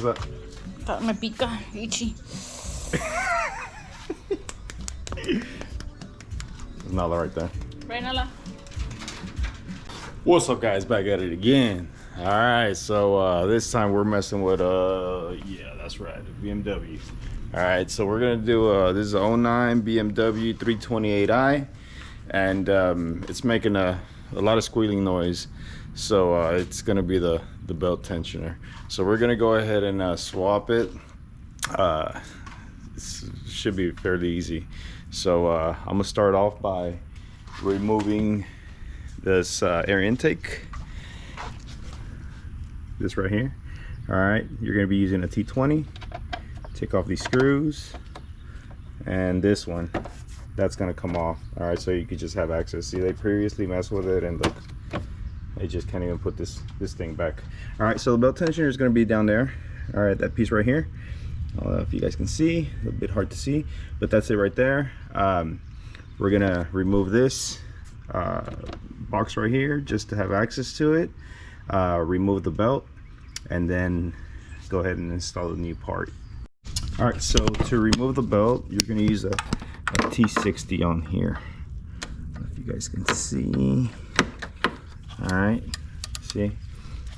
is that? That me pica, itchy. There's Nala right there. Right, Nala? What's up, guys? Back at it again. All right, so this time we're messing with yeah, that's right, a BMW. All right, so we're gonna do this is a 09 BMW 328i, and it's making a lot of squealing noise, so it's gonna be the belt tensioner. So we're gonna go ahead and swap it. It should be fairly easy. So I'm gonna start off by removing this air intake, this right here. All right, you're gonna be using a T20. Take off these screws, and this one, that's gonna come off. All right, so you could just have access. See, they previously messed with it, and look, they just can't even put this thing back. All right, so the belt tensioner is gonna be down there. All right, that piece right here. I don't know if you guys can see, a bit hard to see, but that's it right there. We're gonna remove this box right here just to have access to it, remove the belt, and then go ahead and install the new part. All right, so to remove the belt, you're gonna use a T60 on here. I don't know if you guys can see. All right, see,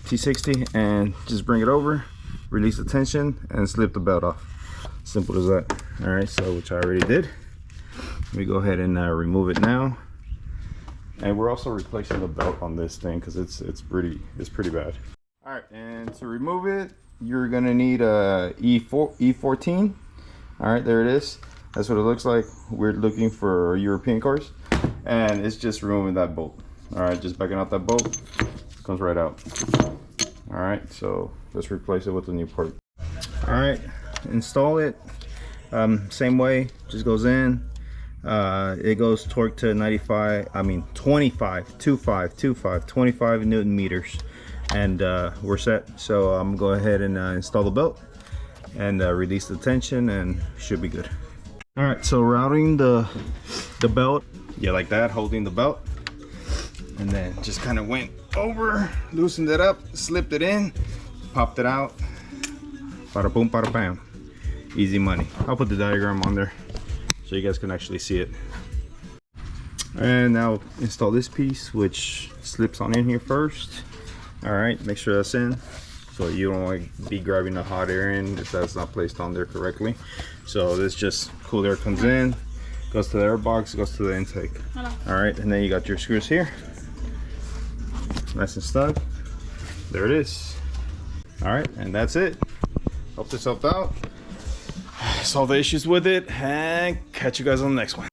T60, and just bring it over, release the tension, and slip the belt off. Simple as that. All right, so which I already did. Let me go ahead and remove it now. And we're also replacing the belt on this thing because it's pretty bad. All right, and to remove it, you're gonna need a E14. All right, there it is. That's what it looks like. We're looking for European cars, and it's just removing that bolt. All right, just backing out that bolt, comes right out. All right, so let's replace it with a new part. All right, install it. Same way, just goes in. It goes torque to 25 Newton meters, and we're set. So I'm gonna go ahead and install the belt and release the tension, and should be good. All right, so routing the belt, yeah, like that, holding the belt, and then just kind of went over, loosened it up, slipped it in, popped it out. Bada boom, bada bam. Easy money. I'll put the diagram on there so you guys can actually see it. And now install this piece, which slips on in here first. All right, make sure that's in, so you don't want to be grabbing the hot air in if that's not placed on there correctly. So this just cool air comes in, goes to the air box, goes to the intake. All right, and then you got your screws here, nice and snug. There it is. All right, and that's it. Hope this helped out, solve the issues with it, and catch you guys on the next one.